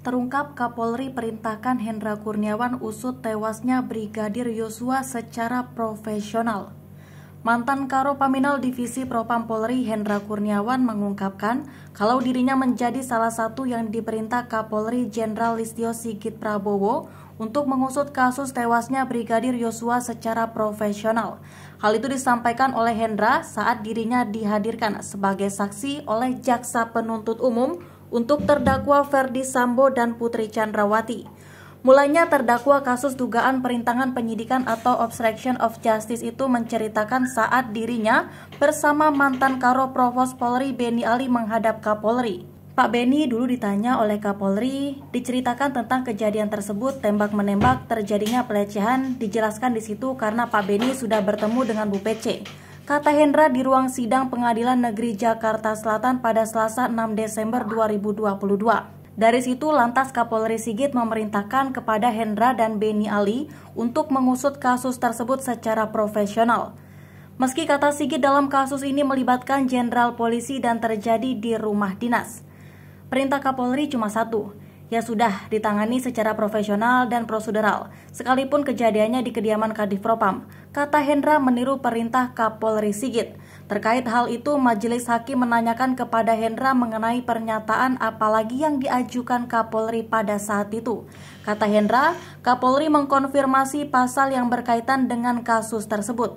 Terungkap Kapolri perintahkan Hendra Kurniawan usut tewasnya Brigadir Yosua secara profesional. Mantan Karo Paminal Divisi Propam Polri Hendra Kurniawan mengungkapkan kalau dirinya menjadi salah satu yang diperintah Kapolri Jenderal Listio Sigit Prabowo untuk mengusut kasus tewasnya Brigadir Yosua secara profesional. Hal itu disampaikan oleh Hendra saat dirinya dihadirkan sebagai saksi oleh Jaksa Penuntut Umum untuk terdakwa Ferdy Sambo dan Putri Chandrawati. Mulanya terdakwa kasus dugaan perintangan penyidikan atau obstruction of justice itu menceritakan saat dirinya bersama mantan Karo Provos Polri Beni Ali menghadap Kapolri. Pak Beni dulu ditanya oleh Kapolri, diceritakan tentang kejadian tersebut tembak-menembak, terjadinya pelecehan, dijelaskan di situ karena Pak Beni sudah bertemu dengan Bu PC. Kata Hendra di ruang sidang Pengadilan Negeri Jakarta Selatan pada Selasa 6 Desember 2022. Dari situ lantas Kapolri Sigit memerintahkan kepada Hendra dan Beni Ali untuk mengusut kasus tersebut secara profesional. Meski kata Sigit dalam kasus ini melibatkan jenderal polisi dan terjadi di rumah dinas. Perintah Kapolri cuma satu, ya sudah ditangani secara profesional dan prosedural, sekalipun kejadiannya di kediaman Kadif Propam, kata Hendra meniru perintah Kapolri Sigit. Terkait hal itu, majelis hakim menanyakan kepada Hendra mengenai pernyataan apalagi yang diajukan Kapolri pada saat itu. Kata Hendra, Kapolri mengkonfirmasi pasal yang berkaitan dengan kasus tersebut.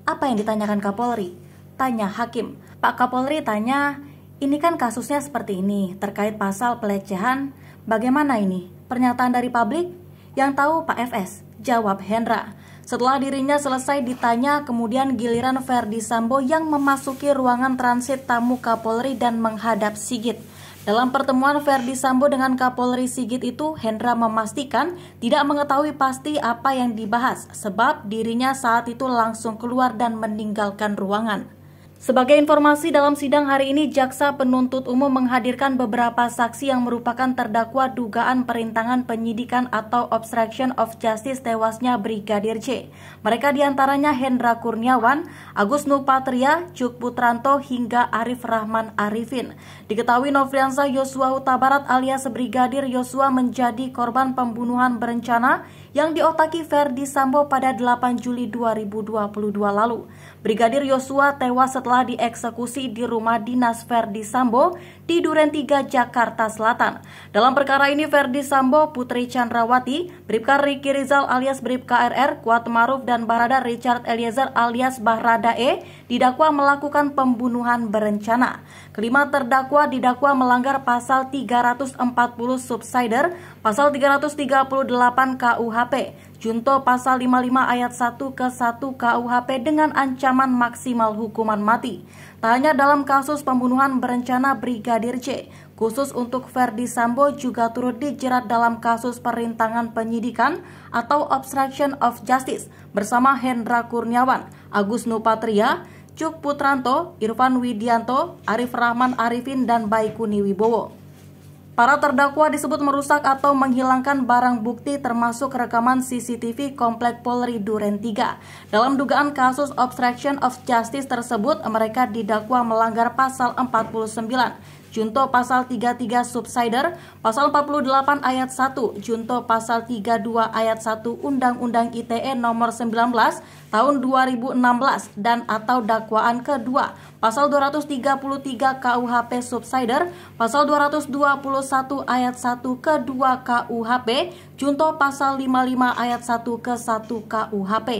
Apa yang ditanyakan Kapolri? Tanya hakim. Pak Kapolri tanya, ini kan kasusnya seperti ini, terkait pasal pelecehan. Bagaimana ini? Pernyataan dari publik? Yang tahu Pak FS, jawab Hendra. Setelah dirinya selesai ditanya, kemudian giliran Ferdy Sambo yang memasuki ruangan transit tamu Kapolri dan menghadap Sigit. Dalam pertemuan Ferdy Sambo dengan Kapolri Sigit itu, Hendra memastikan tidak mengetahui pasti apa yang dibahas, sebab dirinya saat itu langsung keluar dan meninggalkan ruangan. Sebagai informasi, dalam sidang hari ini, Jaksa Penuntut Umum menghadirkan beberapa saksi yang merupakan terdakwa dugaan perintangan penyidikan atau obstruction of justice tewasnya Brigadir J. Mereka diantaranya Hendra Kurniawan, Agus Nupatria, Cuk Putranto, hingga Arif Rahman Arifin. Diketahui Nofriansah Yosua Huta Barat alias Brigadir Yosua menjadi korban pembunuhan berencana yang diotaki Ferdy Sambo pada 8 Juli 2022 lalu. Brigadir Yosua tewas setelah dieksekusi di rumah dinas Ferdy Sambo di Duren 3, Jakarta Selatan. Dalam perkara ini, Ferdy Sambo, Putri Chandrawati, Bribka Riki Rizal alias Bribka RR, Kuat Maruf, dan Barada Richard Eliezer alias Barada E didakwa melakukan pembunuhan berencana. Kelima terdakwa didakwa melanggar pasal 340 subsider, pasal 338 KUHP, junto pasal 55 ayat 1 ke 1 KUHP dengan ancaman maksimal hukuman mati. Tak hanya dalam kasus pembunuhan berencana Brigadir J, khusus untuk Ferdy Sambo juga turut dijerat dalam kasus perintangan penyidikan atau obstruction of justice bersama Hendra Kurniawan, Agus Nupatria, Cuk Putranto, Irfan Widianto, Arif Rahman Arifin, dan Baikuni Wibowo. Para terdakwa disebut merusak atau menghilangkan barang bukti termasuk rekaman CCTV Komplek Polri Duren 3. Dalam dugaan kasus obstruction of justice tersebut, mereka didakwa melanggar pasal 49, junto pasal 33 subsider, pasal 48 ayat 1, junto pasal 32 ayat 1 Undang-Undang ITE nomor 19 tahun 2016 dan atau dakwaan kedua, pasal 233 KUHP subsider, pasal 221 ayat 1 ke-2 KUHP, junto pasal 55 ayat 1 ke 1 KUHP.